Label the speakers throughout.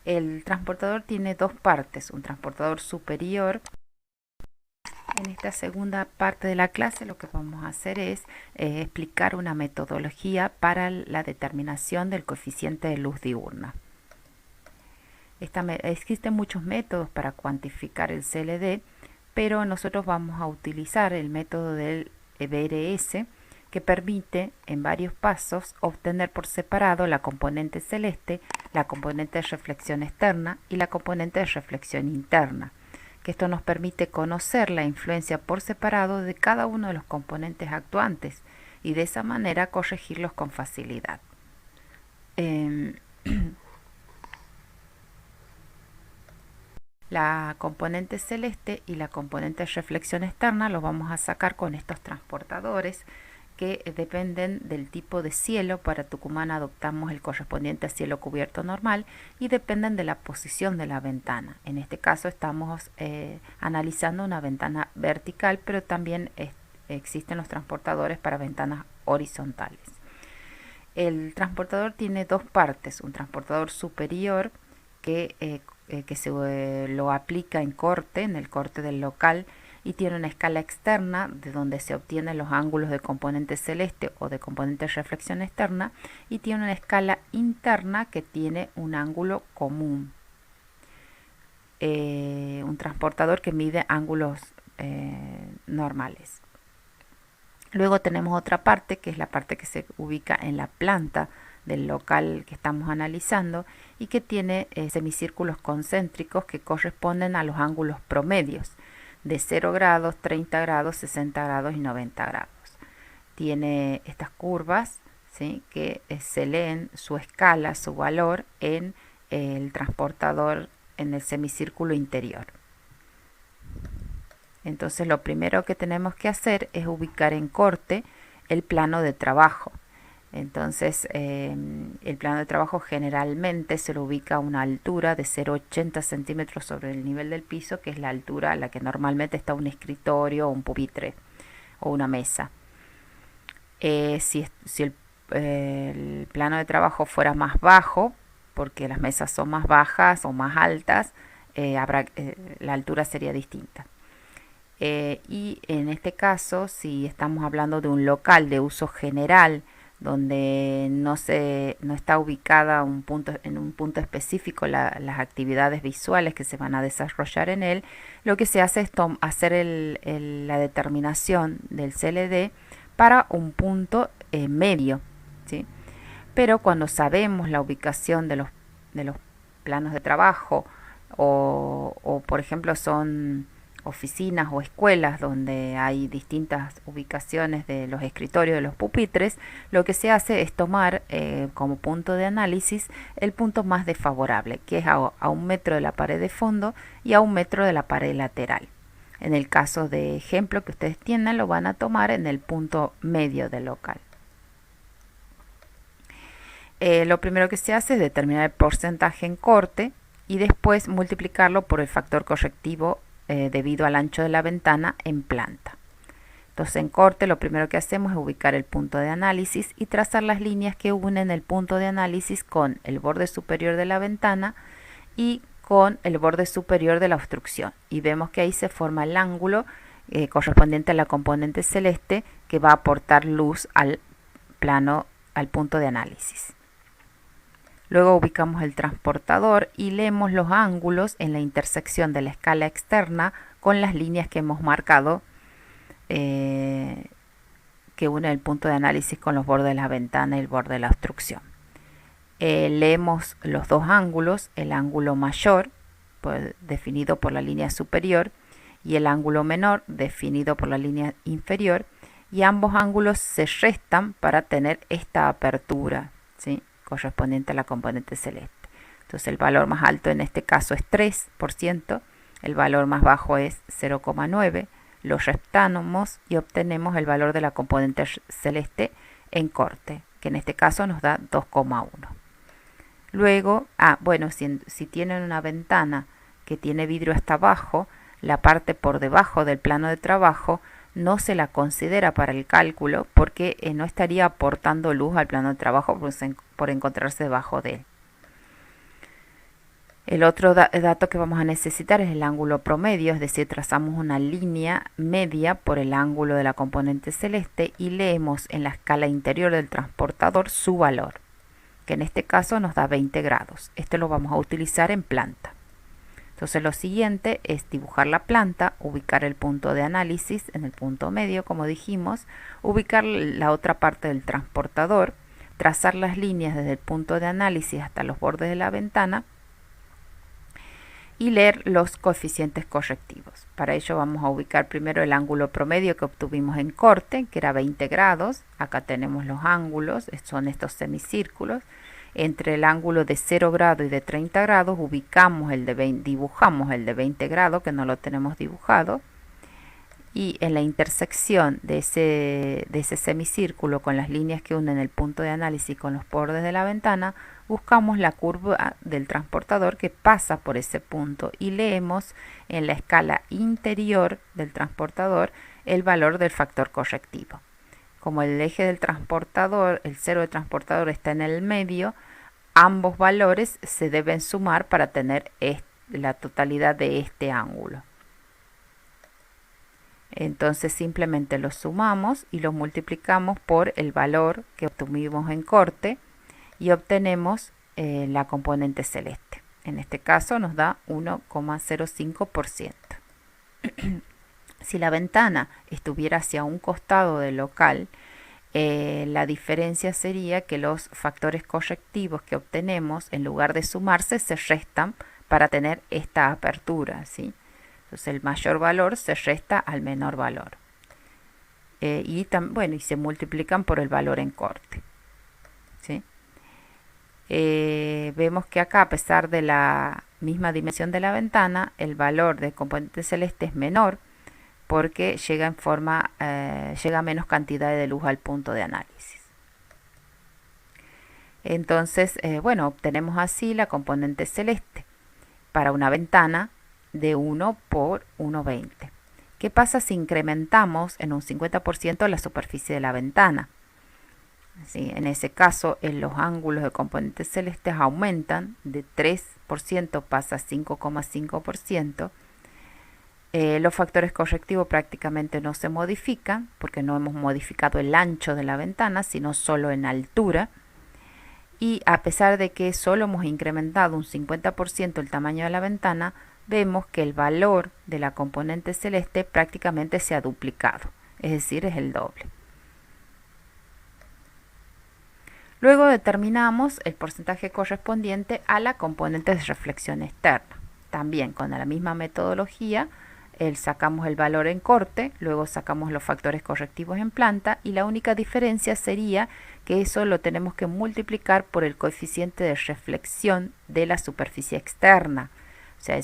Speaker 1: El transportador tiene dos partes, un transportador superior. En esta segunda parte de la clase lo que vamos a hacer es explicar una metodología para la determinación del coeficiente de luz diurna. Existen muchos métodos para cuantificar el CLD, pero nosotros vamos a utilizar el método del BRS, que permite en varios pasos obtener por separado la componente celeste, la componente de reflexión externa y la componente de reflexión interna, que esto nos permite conocer la influencia por separado de cada uno de los componentes actuantes y de esa manera corregirlos con facilidad. La componente celeste y la componente de reflexión externa lo vamos a sacar con estos transportadores que dependen del tipo de cielo. Para Tucumán adoptamos el correspondiente a cielo cubierto normal y dependen de la posición de la ventana. En este caso estamos analizando una ventana vertical, pero también existen los transportadores para ventanas horizontales. El transportador tiene dos partes, un transportador superior que lo aplica en corte, en el corte del local, y tiene una escala externa de donde se obtienen los ángulos de componente celeste o de componente de reflexión externa, y tiene una escala interna que tiene un ángulo común. Un transportador que mide ángulos normales. Luego tenemos otra parte, que es la parte que se ubica en la planta del local que estamos analizando y que tiene semicírculos concéntricos que corresponden a los ángulos promedios de 0 grados, 30 grados, 60 grados y 90 grados. Tiene estas curvas, ¿sí?, que se leen su escala, su valor en el transportador en el semicírculo interior. Entonces lo primero que tenemos que hacer es ubicar en corte el plano de trabajo. Entonces el plano de trabajo generalmente se lo ubica a una altura de 0,80 centímetros sobre el nivel del piso, que es la altura a la que normalmente está un escritorio o un pupitre o una mesa. Si el plano de trabajo fuera más bajo, porque las mesas son más bajas o más altas, la altura sería distinta. Y en este caso, si estamos hablando de un local de uso general, donde no está ubicada en un punto específico las actividades visuales que se van a desarrollar en él, lo que se hace es hacer la determinación del CLD para un punto medio, ¿sí? Pero cuando sabemos la ubicación de los planos de trabajo o por ejemplo son oficinas o escuelas donde hay distintas ubicaciones de los escritorios, de los pupitres, lo que se hace es tomar como punto de análisis el punto más desfavorable, que es a 1 metro de la pared de fondo y a 1 metro de la pared lateral. En el caso de ejemplo que ustedes tienen, lo van a tomar en el punto medio del local. Lo primero que se hace es determinar el porcentaje en corte y después multiplicarlo por el factor correctivo debido al ancho de la ventana en planta. Entonces en corte lo primero que hacemos es ubicar el punto de análisis y trazar las líneas que unen el punto de análisis con el borde superior de la ventana y con el borde superior de la obstrucción. Y vemos que ahí se forma el ángulo correspondiente a la componente celeste que va a aportar luz al punto de análisis. Luego ubicamos el transportador y leemos los ángulos en la intersección de la escala externa con las líneas que hemos marcado que unen el punto de análisis con los bordes de la ventana y el borde de la obstrucción. Leemos los dos ángulos, el ángulo mayor definido por la línea superior y el ángulo menor definido por la línea inferior, y ambos ángulos se restan para tener esta apertura, ¿sí?, correspondiente a la componente celeste. Entonces el valor más alto en este caso es 3%, el valor más bajo es 0,9%, lo restamos y obtenemos el valor de la componente celeste en corte, que en este caso nos da 2,1. Luego, si tienen una ventana que tiene vidrio hasta abajo, la parte por debajo del plano de trabajo no se la considera para el cálculo porque no estaría aportando luz al plano de trabajo por encontrarse debajo de él. El otro dato que vamos a necesitar es el ángulo promedio, es decir, trazamos una línea media por el ángulo de la componente celeste y leemos en la escala interior del transportador su valor, que en este caso nos da 20 grados. Este lo vamos a utilizar en planta. Entonces lo siguiente es dibujar la planta, ubicar el punto de análisis en el punto medio, como dijimos, ubicar la otra parte del transportador, trazar las líneas desde el punto de análisis hasta los bordes de la ventana y leer los coeficientes correctivos. Para ello vamos a ubicar primero el ángulo promedio que obtuvimos en corte, que era 20 grados. Acá tenemos los ángulos, son estos semicírculos. Entre el ángulo de 0 grado y de 30 grados ubicamos dibujamos el de 20 grados, que no lo tenemos dibujado. Y en la intersección de ese semicírculo con las líneas que unen el punto de análisis con los bordes de la ventana, buscamos la curva del transportador que pasa por ese punto y leemos en la escala interior del transportador el valor del factor correctivo. Como el eje del transportador, el cero del transportador está en el medio, ambos valores se deben sumar para tener la totalidad de este ángulo. Entonces simplemente los sumamos y los multiplicamos por el valor que obtuvimos en corte y obtenemos la componente celeste. En este caso nos da 1,05%. Si la ventana estuviera hacia un costado del local, la diferencia sería que los factores correctivos que obtenemos, en lugar de sumarse, se restan para tener esta apertura, ¿sí? Entonces el mayor valor se resta al menor valor. Y se multiplican por el valor en corte, ¿sí? Vemos que acá, a pesar de la misma dimensión de la ventana, el valor del componente celeste es menor porque llega menos cantidad de luz al punto de análisis. Entonces, obtenemos así la componente celeste para una ventana de 1 por 1,20. ¿Qué pasa si incrementamos en un 50% la superficie de la ventana? ¿Sí? En ese caso, los ángulos de componentes celestes aumentan, de 3% pasa a 5,5%. Los factores correctivos prácticamente no se modifican porque no hemos modificado el ancho de la ventana, sino solo en altura. Y a pesar de que solo hemos incrementado un 50% el tamaño de la ventana, vemos que el valor de la componente celeste prácticamente se ha duplicado, es decir, es el doble. Luego determinamos el porcentaje correspondiente a la componente de reflexión externa. También con la misma metodología, sacamos el valor en corte, luego sacamos los factores correctivos en planta y la única diferencia sería que eso lo tenemos que multiplicar por el coeficiente de reflexión de la superficie externa. O sea,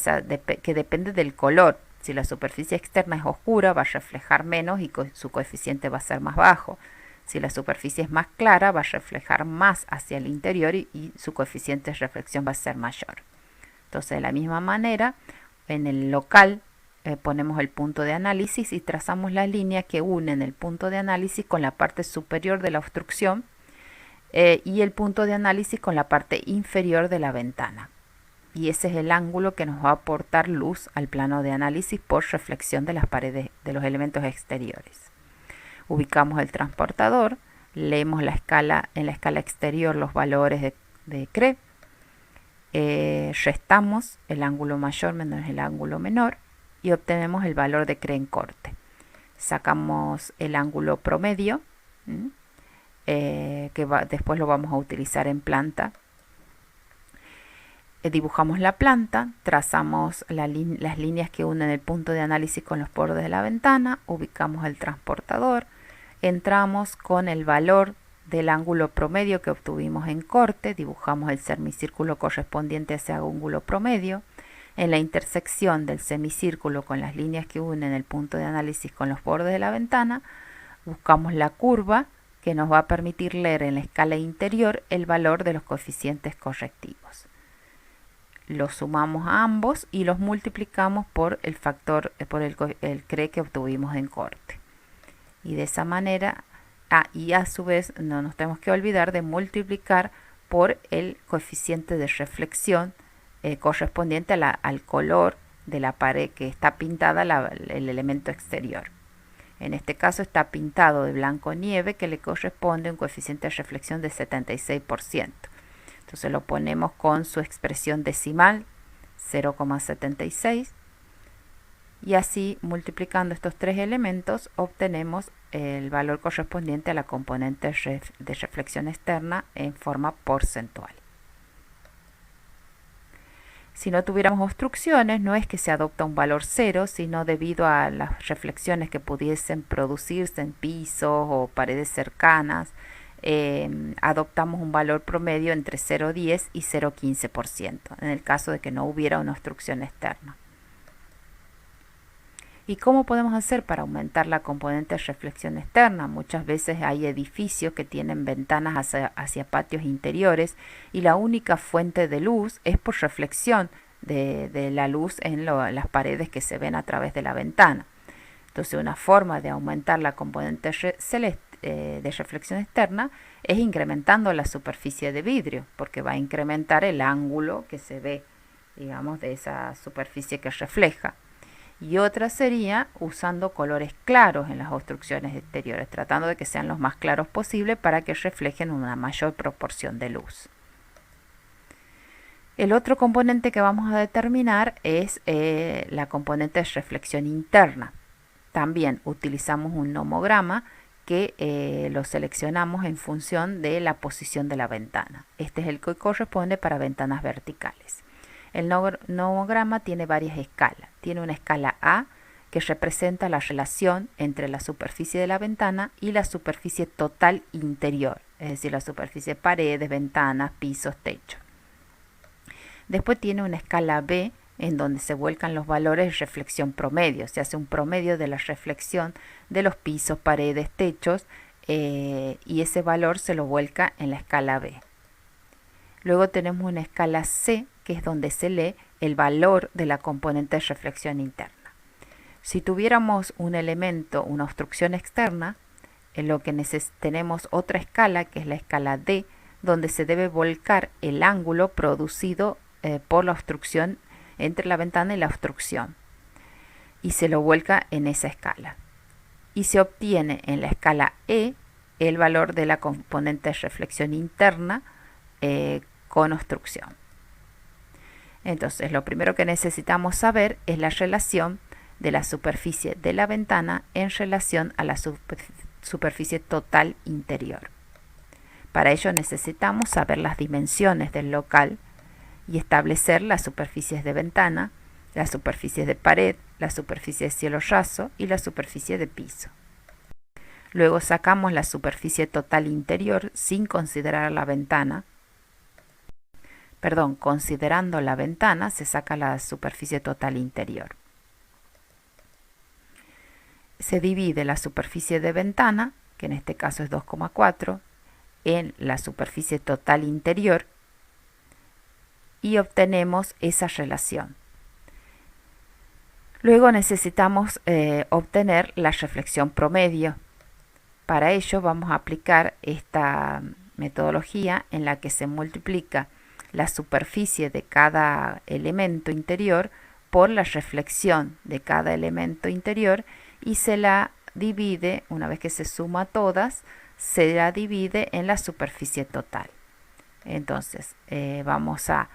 Speaker 1: que depende del color. Si la superficie externa es oscura, va a reflejar menos y su coeficiente va a ser más bajo. Si la superficie es más clara, va a reflejar más hacia el interior y su coeficiente de reflexión va a ser mayor. Entonces, de la misma manera, en el local ponemos el punto de análisis y trazamos la línea que une el punto de análisis con la parte superior de la obstrucción y el punto de análisis con la parte inferior de la ventana. Y ese es el ángulo que nos va a aportar luz al plano de análisis por reflexión de las paredes de los elementos exteriores. Ubicamos el transportador, leemos en la escala exterior los valores de CRE, restamos el ángulo mayor menos el ángulo menor y obtenemos el valor de CRE en corte. Sacamos el ángulo promedio, después lo vamos a utilizar en planta. Dibujamos la planta, trazamos las líneas que unen el punto de análisis con los bordes de la ventana, ubicamos el transportador, entramos con el valor del ángulo promedio que obtuvimos en corte, dibujamos el semicírculo correspondiente a ese ángulo promedio. En la intersección del semicírculo con las líneas que unen el punto de análisis con los bordes de la ventana, buscamos la curva que nos va a permitir leer en la escala interior el valor de los coeficientes correctivos. Los sumamos a ambos y los multiplicamos por el factor, por el CRE que obtuvimos en corte. Y de esa manera, y a su vez no nos tenemos que olvidar de multiplicar por el coeficiente de reflexión correspondiente al color de la pared que está pintada el elemento exterior. En este caso está pintado de blanco nieve, que le corresponde un coeficiente de reflexión de 76%. Entonces lo ponemos con su expresión decimal 0,76 y así multiplicando estos tres elementos obtenemos el valor correspondiente a la componente de reflexión externa en forma porcentual. Si no tuviéramos obstrucciones, no es que se adopta un valor cero, sino debido a las reflexiones que pudiesen producirse en pisos o paredes cercanas, adoptamos un valor promedio entre 0,10 y 0,15%, en el caso de que no hubiera una obstrucción externa. ¿Y cómo podemos hacer para aumentar la componente de reflexión externa? Muchas veces hay edificios que tienen ventanas hacia patios interiores y la única fuente de luz es por reflexión de la luz en las paredes que se ven a través de la ventana. Entonces una forma de aumentar la componente de reflexión externa es incrementando la superficie de vidrio, porque va a incrementar el ángulo que se ve, digamos, de esa superficie que refleja. Y otra sería usando colores claros en las obstrucciones exteriores, tratando de que sean los más claros posible para que reflejen una mayor proporción de luz. El otro componente que vamos a determinar es la componente de reflexión interna. También utilizamos un nomograma que lo seleccionamos en función de la posición de la ventana. Este es el que corresponde para ventanas verticales. El nomograma tiene varias escalas. Tiene una escala A que representa la relación entre la superficie de la ventana y la superficie total interior, es decir, la superficie de paredes, ventanas, pisos, techo. Después tiene una escala B en donde se vuelcan los valores de reflexión promedio. Se hace un promedio de la reflexión de los pisos, paredes, techos y ese valor se lo vuelca en la escala B. Luego tenemos una escala C, que es donde se lee el valor de la componente de reflexión interna. Si tuviéramos un elemento, una obstrucción externa, en lo que tenemos otra escala, que es la escala D, donde se debe volcar el ángulo producido por la obstrucción entre la ventana y la obstrucción. Y se lo vuelca en esa escala. Y se obtiene en la escala E el valor de la componente de reflexión interna con obstrucción. Entonces, lo primero que necesitamos saber es la relación de la superficie de la ventana en relación a la superficie total interior. Para ello necesitamos saber las dimensiones del local y establecer las superficies de ventana, las superficies de pared, la superficie de cielo raso y la superficie de piso. Luego sacamos la superficie total interior sin considerar la ventana. Considerando la ventana, se saca la superficie total interior. Se divide la superficie de ventana, que en este caso es 2,4, en la superficie total interior y obtenemos esa relación. Luego necesitamos obtener la reflexión promedio. Para ello vamos a aplicar esta metodología en la que se multiplica la superficie de cada elemento interior por la reflexión de cada elemento interior y se la divide, una vez que se suma todas, se la divide en la superficie total. Entonces vamos a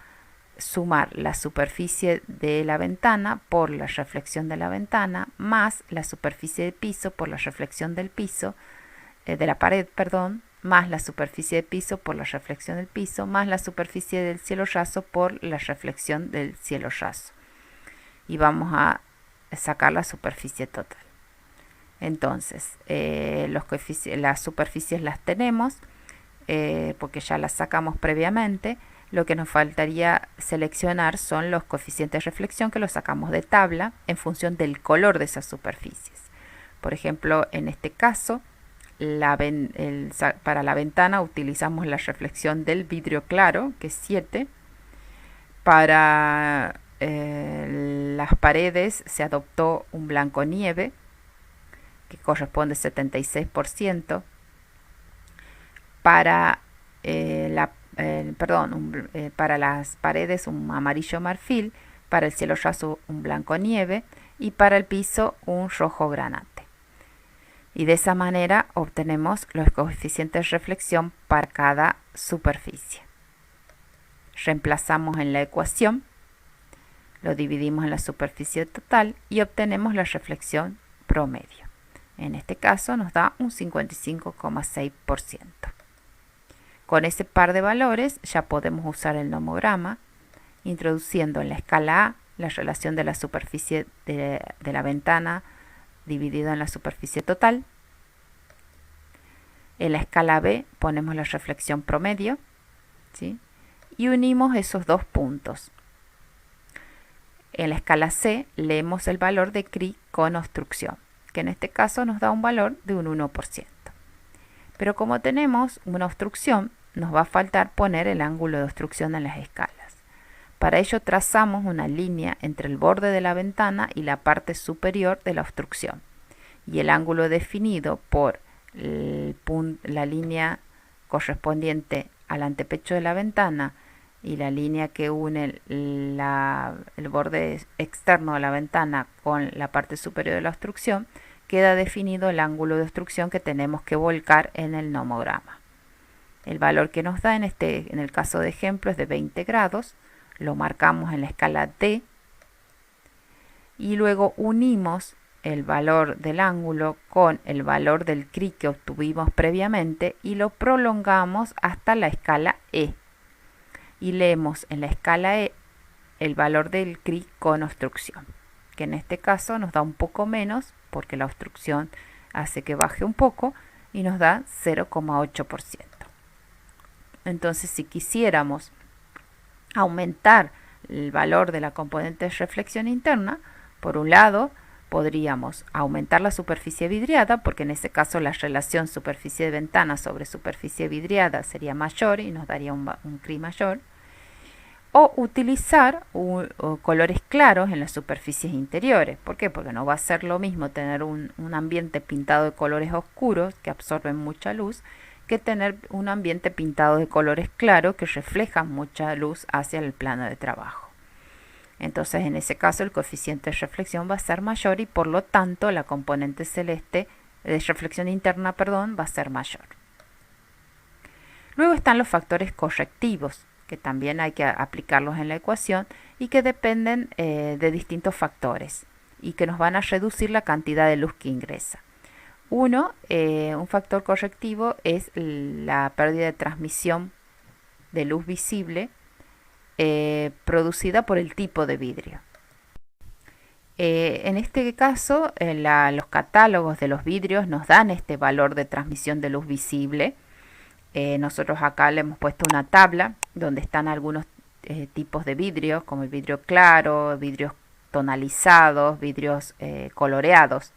Speaker 1: sumar la superficie de la ventana por la reflexión de la ventana más la superficie de piso por la reflexión del piso, de la pared, más la superficie de piso por la reflexión del piso, más la superficie del cielo raso por la reflexión del cielo raso. Y vamos a sacar la superficie total. Entonces, las superficies las tenemos porque ya las sacamos previamente. Lo que nos faltaría seleccionar son los coeficientes de reflexión que los sacamos de tabla en función del color de esas superficies. Por ejemplo, en este caso, para la ventana utilizamos la reflexión del vidrio claro, que es 7. Para las paredes se adoptó un blanco nieve, que corresponde 76%. Para para las paredes un amarillo marfil, para el cielo raso un blanco nieve y para el piso un rojo granate. Y de esa manera obtenemos los coeficientes de reflexión para cada superficie. Reemplazamos en la ecuación, lo dividimos en la superficie total y obtenemos la reflexión promedio. En este caso nos da un 55,6%. Con ese par de valores ya podemos usar el nomograma, introduciendo en la escala A la relación de la superficie de la ventana dividido en la superficie total. En la escala B ponemos la reflexión promedio, ¿sí? Y unimos esos dos puntos. En la escala C leemos el valor de CRI con obstrucción, que en este caso nos da un valor de un 1%. Pero como tenemos una obstrucción, nos va a faltar poner el ángulo de obstrucción en las escalas. Para ello trazamos una línea entre el borde de la ventana y la parte superior de la obstrucción. Y el ángulo definido por la línea correspondiente al antepecho de la ventana y la línea que une el borde externo de la ventana con la parte superior de la obstrucción, queda definido el ángulo de obstrucción que tenemos que volcar en el nomograma. El valor que nos da en el caso de ejemplo es de 20 grados, lo marcamos en la escala D y luego unimos el valor del ángulo con el valor del CRI que obtuvimos previamente y lo prolongamos hasta la escala E. Y leemos en la escala E el valor del CRI con obstrucción, que en este caso nos da un poco menos porque la obstrucción hace que baje un poco y nos da 0,8%. Entonces, si quisiéramos aumentar el valor de la componente de reflexión interna, por un lado podríamos aumentar la superficie vidriada, porque en ese caso la relación superficie de ventana sobre superficie vidriada sería mayor y nos daría un CRI mayor, o utilizar colores claros en las superficies interiores. ¿Por qué? Porque no va a ser lo mismo tener un ambiente pintado de colores oscuros que absorben mucha luz que tener un ambiente pintado de colores claros que reflejan mucha luz hacia el plano de trabajo. Entonces, en ese caso, el coeficiente de reflexión va a ser mayor y por lo tanto la componente celeste de reflexión interna, va a ser mayor. Luego están los factores correctivos, que también hay que aplicarlos en la ecuación y que dependen de distintos factores y que nos van a reducir la cantidad de luz que ingresa. Un factor correctivo es la pérdida de transmisión de luz visible producida por el tipo de vidrio. En este caso, los catálogos de los vidrios nos dan este valor de transmisión de luz visible. Nosotros acá le hemos puesto una tabla donde están algunos tipos de vidrios, como el vidrio claro, vidrios tonalizados, vidrios coloreados,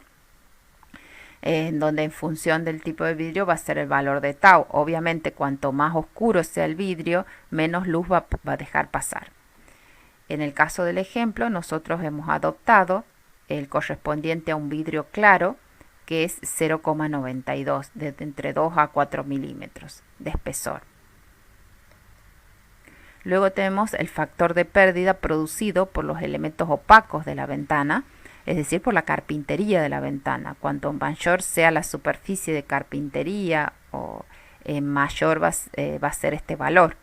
Speaker 1: en donde en función del tipo de vidrio va a ser el valor de tau. Obviamente, cuanto más oscuro sea el vidrio, menos luz va a dejar pasar. En el caso del ejemplo, nosotros hemos adoptado el correspondiente a un vidrio claro, que es 0,92, de entre 2 a 4 milímetros de espesor. Luego tenemos el factor de pérdida producido por los elementos opacos de la ventana, es decir, por la carpintería de la ventana. Cuanto mayor sea la superficie de carpintería, mayor va a ser este valor.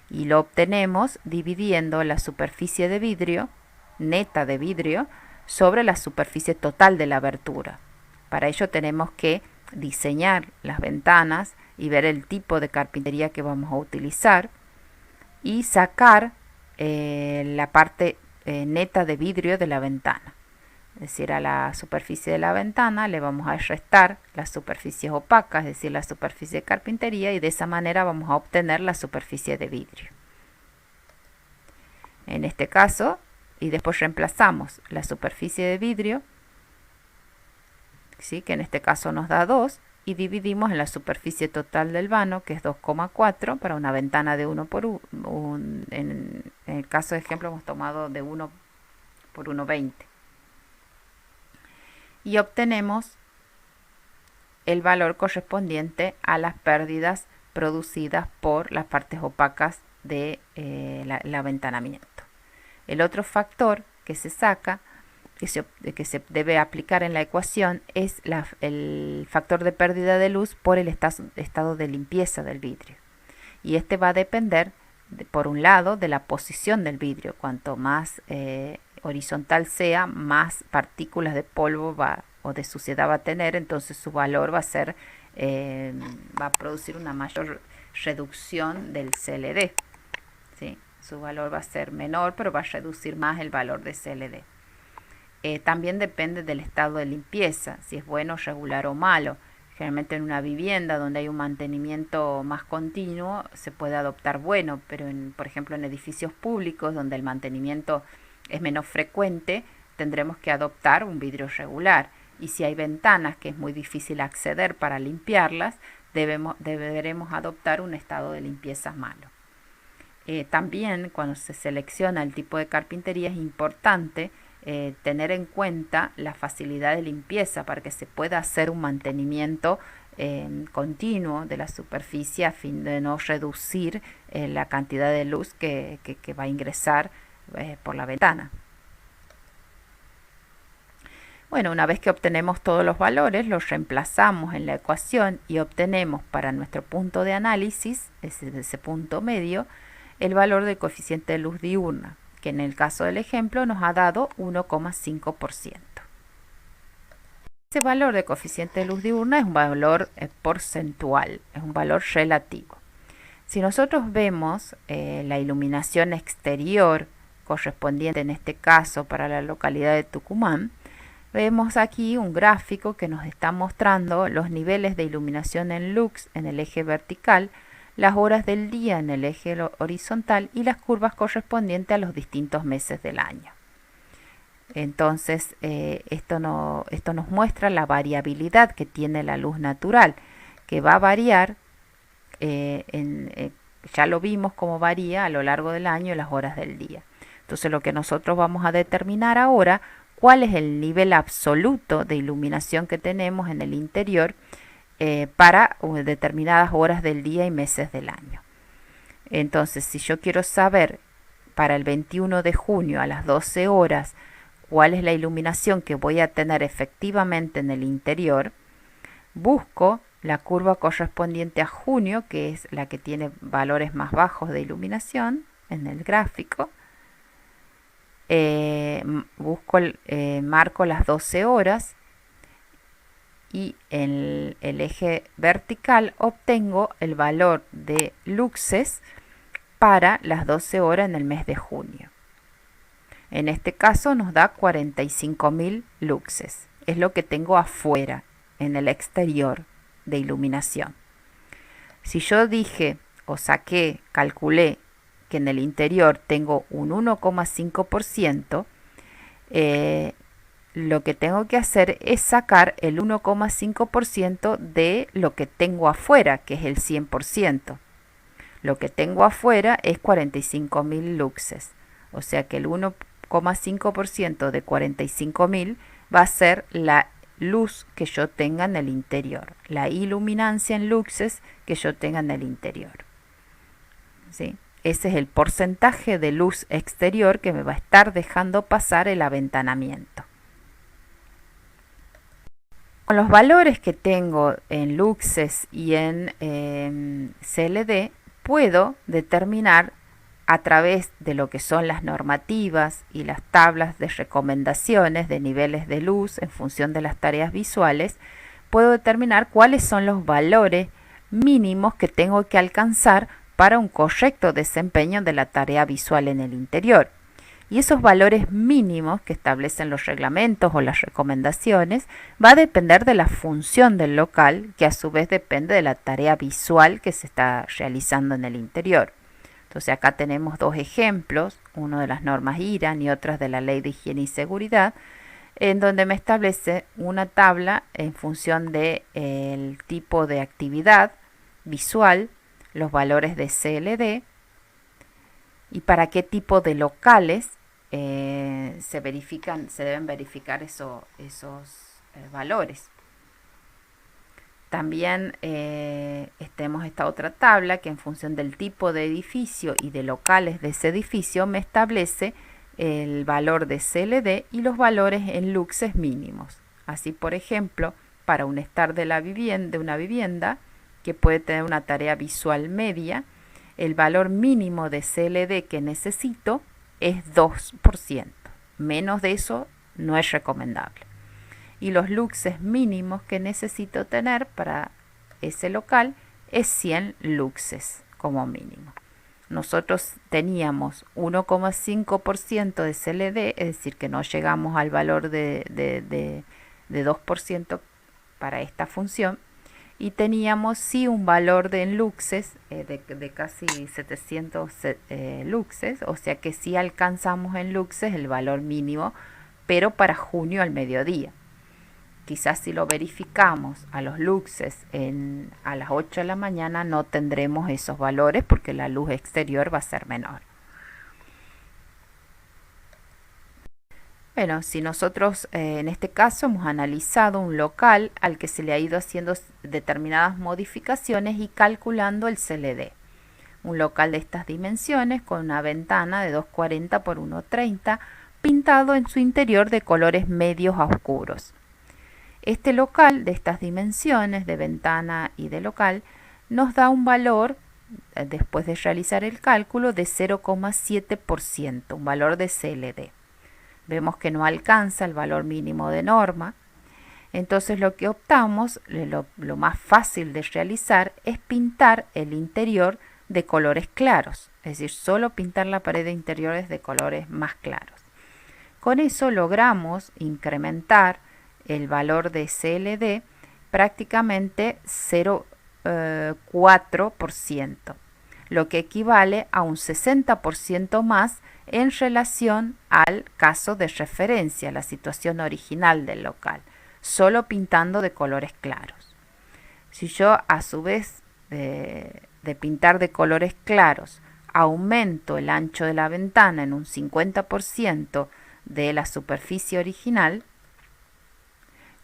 Speaker 1: Y lo obtenemos dividiendo la superficie de vidrio, neta de vidrio, sobre la superficie total de la abertura. Para ello tenemos que diseñar las ventanas y ver el tipo de carpintería que vamos a utilizar y sacar la parte neta de vidrio de la ventana. Es decir, a la superficie de la ventana le vamos a restar las superficies opacas, es decir, la superficie de carpintería, y de esa manera vamos a obtener la superficie de vidrio. En este caso, y después reemplazamos la superficie de vidrio, ¿sí?, que en este caso nos da 2, y dividimos en la superficie total del vano, que es 2,4 para una ventana de 1 por 1. En el caso de ejemplo hemos tomado de 1 por 1,20. Y obtenemos el valor correspondiente a las pérdidas producidas por las partes opacas de el aventanamiento. El otro factor que se saca, que se debe aplicar en la ecuación, es el factor de pérdida de luz por el estado de limpieza del vidrio. Y este va a depender, por un lado, de la posición del vidrio. Cuanto más horizontal sea, más partículas de polvo o de suciedad va a tener, entonces su valor va a ser, va a producir una mayor reducción del CLD. ¿Sí? Su valor va a ser menor, pero va a reducir más el valor de CLD. También depende del estado de limpieza, si es bueno, regular o malo. Generalmente en una vivienda donde hay un mantenimiento más continuo se puede adoptar bueno, pero por ejemplo en edificios públicos donde el mantenimiento es menos frecuente, tendremos que adoptar un vidrio regular. Y si hay ventanas que es muy difícil acceder para limpiarlas, deberemos adoptar un estado de limpieza malo. También cuando se selecciona el tipo de carpintería es importante tener en cuenta la facilidad de limpieza para que se pueda hacer un mantenimiento continuo de la superficie a fin de no reducir la cantidad de luz que va a ingresar por la ventana. Bueno, una vez que obtenemos todos los valores, los reemplazamos en la ecuación y obtenemos para nuestro punto de análisis, ese punto medio, el valor del coeficiente de luz diurna, que en el caso del ejemplo nos ha dado 1,5%. Ese valor de coeficiente de luz diurna es un valor porcentual, es un valor relativo. Si nosotros vemos la iluminación exterior correspondiente en este caso para la localidad de Tucumán, vemos aquí un gráfico que nos está mostrando los niveles de iluminación en lux en el eje vertical, las horas del día en el eje horizontal y las curvas correspondientes a los distintos meses del año. Entonces, esto nos muestra la variabilidad que tiene la luz natural, que va a variar, ya lo vimos cómo varía a lo largo del año y las horas del día. Entonces, lo que nosotros vamos a determinar ahora, cuál es el nivel absoluto de iluminación que tenemos en el interior para determinadas horas del día y meses del año. Entonces, si yo quiero saber para el 21 de junio a las 12 horas cuál es la iluminación que voy a tener efectivamente en el interior, busco la curva correspondiente a junio, que es la que tiene valores más bajos de iluminación en el gráfico. Marco las 12 horas y en el eje vertical obtengo el valor de luxes para las 12 horas en el mes de junio. En este caso nos da 45.000 luxes. Es lo que tengo afuera, en el exterior de iluminación. Si yo dije o calculé que en el interior tengo un 1,5%, lo que tengo que hacer es sacar el 1,5% de lo que tengo afuera, que es el 100%. Lo que tengo afuera es 45.000 luxes. O sea que el 1,5% de 45.000 va a ser la luz que yo tenga en el interior, la iluminancia en luxes que yo tenga en el interior. ¿Sí? Ese es el porcentaje de luz exterior que me va a estar dejando pasar el aventanamiento. Con los valores que tengo en luxes y en CLD, puedo determinar a través de lo que son las normativas y las tablas de recomendaciones de niveles de luz en función de las tareas visuales, puedo determinar cuáles son los valores mínimos que tengo que alcanzar para un correcto desempeño de la tarea visual en el interior. Y esos valores mínimos que establecen los reglamentos o las recomendaciones va a depender de la función del local, que a su vez depende de la tarea visual que se está realizando en el interior. Entonces acá tenemos dos ejemplos, uno de las normas IRAN y otras de la Ley de Higiene y Seguridad, en donde me establece una tabla en función del tipo de actividad visual, los valores de CLD y para qué tipo de locales se deben verificar esos valores. También tenemos esta otra tabla que en función del tipo de edificio y de locales de ese edificio me establece el valor de CLD y los valores en luxes mínimos. Así, por ejemplo, para un estar de una vivienda que puede tener una tarea visual media, el valor mínimo de CLD que necesito es 2%. Menos de eso no es recomendable. Y los luxes mínimos que necesito tener para ese local es 100 luxes como mínimo. Nosotros teníamos 1,5% de CLD, es decir, que no llegamos al valor de 2% para esta función, y teníamos sí un valor de en luxes de casi 700 luxes, o sea que sí alcanzamos en luxes el valor mínimo, pero para junio al mediodía. Quizás si lo verificamos a los luxes a las 8 de la mañana no tendremos esos valores porque la luz exterior va a ser menor. Bueno, si nosotros en este caso hemos analizado un local al que se le ha ido haciendo determinadas modificaciones y calculando el CLD. Un local de estas dimensiones con una ventana de 2,40 por 1,30 pintado en su interior de colores medios a oscuros. Este local de estas dimensiones de ventana y de local nos da un valor, después de realizar el cálculo, de 0,7%, un valor de CLD. Vemos que no alcanza el valor mínimo de norma. Entonces lo que optamos, lo más fácil de realizar, es pintar el interior de colores claros, es decir, solo pintar la pared de interiores de colores más claros. Con eso logramos incrementar el valor de CLD prácticamente 0,4%, lo que equivale a un 60% más en relación al caso de referencia, la situación original del local, solo pintando de colores claros. Si yo a su vez de pintar de colores claros aumento el ancho de la ventana en un 50% de la superficie original,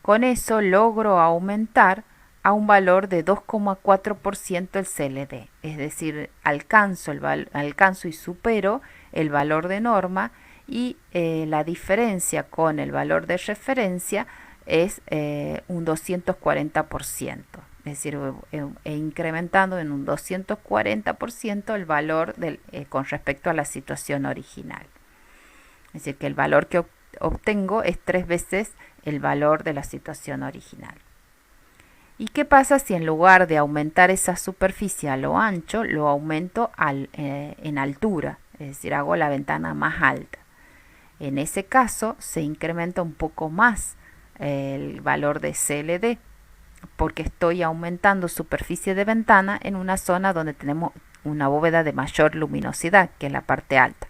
Speaker 1: con eso logro aumentar a un valor de 2,4% el CLD, es decir, alcanzo y supero el valor de norma y la diferencia con el valor de referencia es un 240%, es decir, incrementando en un 240% el valor con respecto a la situación original. Es decir, que el valor que obtengo es 3 veces el valor de la situación original. ¿Y qué pasa si en lugar de aumentar esa superficie a lo ancho, lo aumento en altura? Es decir, hago la ventana más alta. En ese caso se incrementa un poco más el valor de CLD, porque estoy aumentando superficie de ventana en una zona donde tenemos una bóveda de mayor luminosidad, que es la parte alta.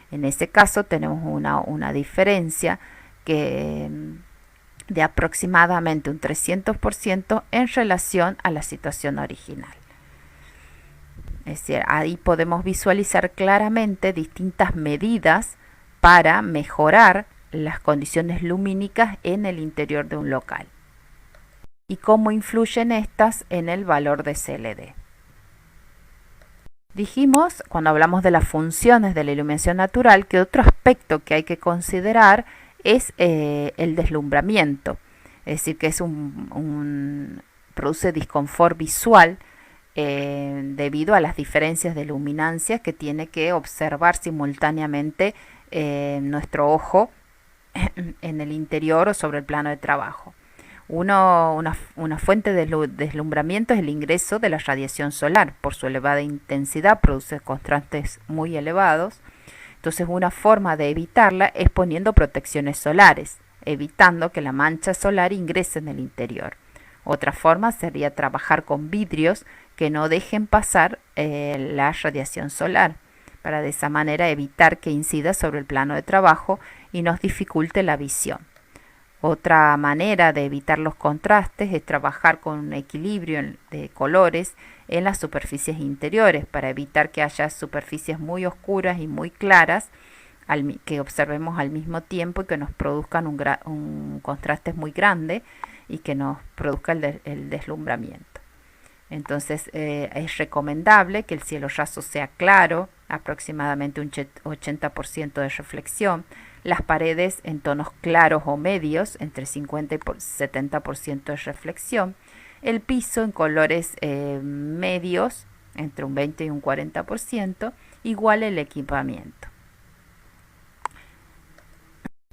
Speaker 1: En ese caso tenemos una diferencia de aproximadamente un 300% en relación a la situación original. Es decir, ahí podemos visualizar claramente distintas medidas para mejorar las condiciones lumínicas en el interior de un local y cómo influyen estas en el valor de CLD. Dijimos, cuando hablamos de las funciones de la iluminación natural, que otro aspecto que hay que considerar es el deslumbramiento, es decir, que produce disconfort visual debido a las diferencias de luminancia que tiene que observar simultáneamente nuestro ojo en el interior o sobre el plano de trabajo. Una fuente de deslumbramiento es el ingreso de la radiación solar. Por su elevada intensidad produce contrastes muy elevados. Entonces una forma de evitarla es poniendo protecciones solares, evitando que la mancha solar ingrese en el interior. Otra forma sería trabajar con vidrios que no dejen pasar la radiación solar, para de esa manera evitar que incida sobre el plano de trabajo y nos dificulte la visión. Otra manera de evitar los contrastes es trabajar con un equilibrio de colores en las superficies interiores para evitar que haya superficies muy oscuras y muy claras que observemos al mismo tiempo y que nos produzcan un contraste muy grande y que nos produzca el deslumbramiento. Entonces es recomendable que el cielo raso sea claro, aproximadamente un 80% de reflexión, las paredes en tonos claros o medios, entre 50 y 70% de reflexión, el piso en colores medios, entre un 20 y un 40%, igual el equipamiento.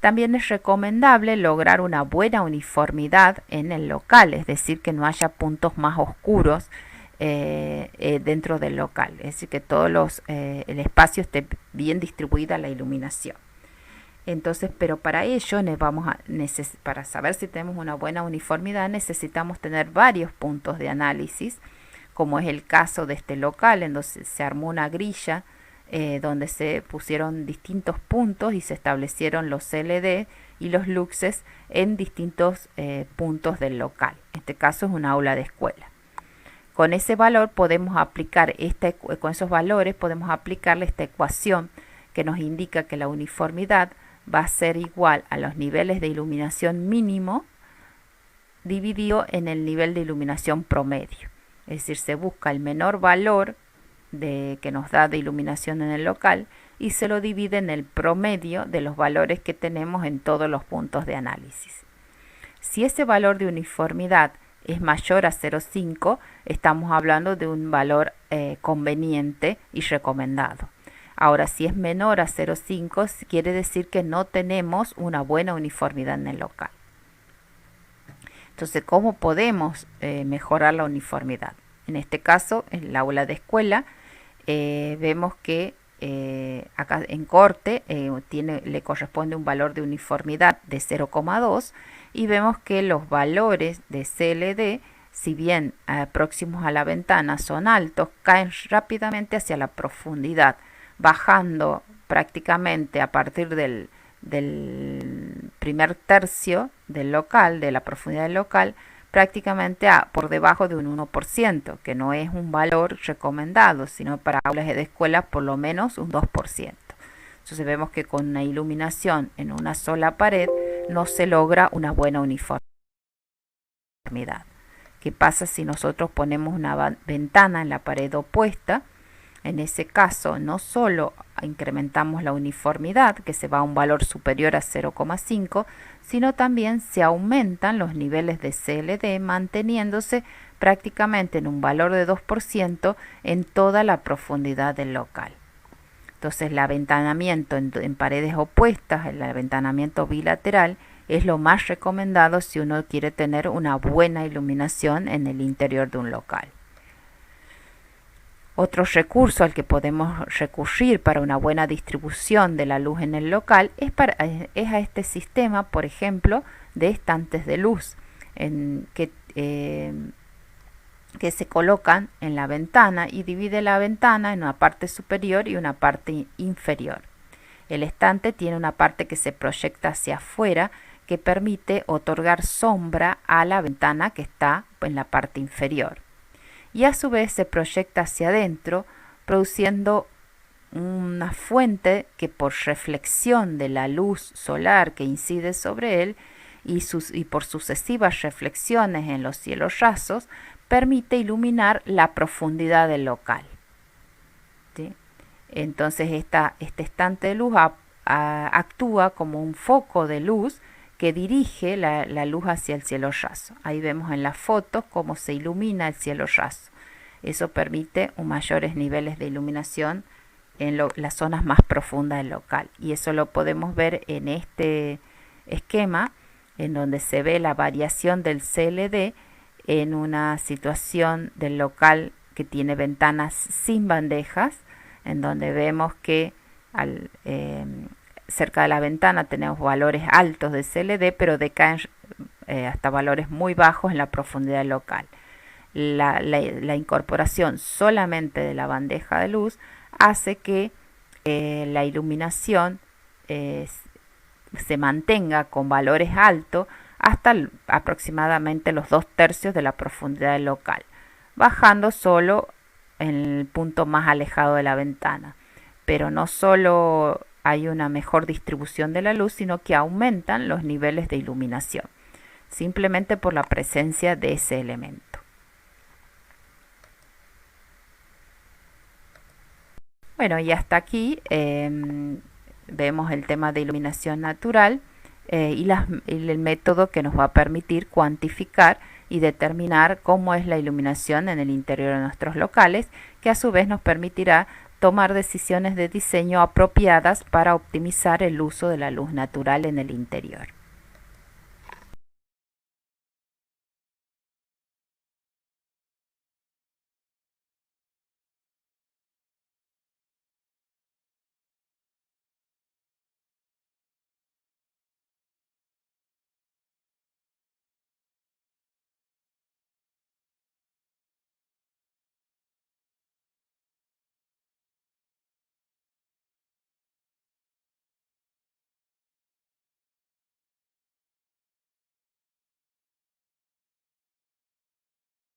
Speaker 1: También es recomendable lograr una buena uniformidad en el local, es decir, que no haya puntos más oscuros dentro del local, es decir, que el espacio esté bien distribuida la iluminación. Entonces, pero para ello para saber si tenemos una buena uniformidad necesitamos tener varios puntos de análisis, como es el caso de este local, en donde se armó una grilla donde se pusieron distintos puntos y se establecieron los CLD y los luxes en distintos puntos del local. En este caso es un aula de escuela. Con ese valor podemos aplicar con esos valores podemos aplicarle esta ecuación que nos indica que la uniformidad va a ser igual a los niveles de iluminación mínimo dividido en el nivel de iluminación promedio. Es decir, se busca el menor valor que nos da de iluminación en el local y se lo divide en el promedio de los valores que tenemos en todos los puntos de análisis. Si ese valor de uniformidad es mayor a 0,5, estamos hablando de un valor conveniente y recomendado. Ahora, si es menor a 0,5, quiere decir que no tenemos una buena uniformidad en el local. Entonces, ¿cómo podemos mejorar la uniformidad? En este caso, en el aula de escuela, vemos que acá en corte le corresponde un valor de uniformidad de 0,2 y vemos que los valores de CLD, si bien próximos a la ventana son altos, caen rápidamente hacia la profundidad, bajando prácticamente a partir del primer tercio del local, de la profundidad del local, prácticamente por debajo de un 1%, que no es un valor recomendado, sino para aulas de escuela por lo menos un 2%. Entonces vemos que con una iluminación en una sola pared no se logra una buena uniformidad. ¿Qué pasa si nosotros ponemos una ventana en la pared opuesta? En ese caso, no solo incrementamos la uniformidad, que se va a un valor superior a 0,5, sino también se aumentan los niveles de CLD, manteniéndose prácticamente en un valor de 2% en toda la profundidad del local. Entonces, el aventanamiento en paredes opuestas, el aventanamiento bilateral, es lo más recomendado si uno quiere tener una buena iluminación en el interior de un local. Otro recurso al que podemos recurrir para una buena distribución de la luz en el local es a este sistema, por ejemplo, de estantes de luz que se colocan en la ventana y divide la ventana en una parte superior y una parte inferior. El estante tiene una parte que se proyecta hacia afuera que permite otorgar sombra a la ventana que está en la parte inferior. Y a su vez se proyecta hacia adentro, produciendo una fuente que por reflexión de la luz solar que incide sobre él y por sucesivas reflexiones en los cielos rasos, permite iluminar la profundidad del local. ¿Sí? Entonces este estante de luz actúa como un foco de luz que dirige la luz hacia el cielo raso. Ahí vemos en las fotos cómo se ilumina el cielo raso. Eso permite mayores niveles de iluminación en las zonas más profundas del local. Y eso lo podemos ver en este esquema, en donde se ve la variación del CLD en una situación del local que tiene ventanas sin bandejas, en donde vemos que cerca de la ventana tenemos valores altos de CLD, pero decaen hasta valores muy bajos en la profundidad local. La incorporación solamente de la bandeja de luz hace que la iluminación se mantenga con valores altos hasta aproximadamente los 2/3 de la profundidad local, bajando solo en el punto más alejado de la ventana. Pero no solo hay una mejor distribución de la luz, sino que aumentan los niveles de iluminación. simplemente por la presencia de ese elemento. Bueno, y hasta aquí vemos el tema de iluminación natural y el método que nos va a permitir cuantificar y determinar cómo es la iluminación en el interior de nuestros locales, que a su vez nos permitirá tomar decisiones de diseño apropiadas para optimizar el uso de la luz natural en el interior.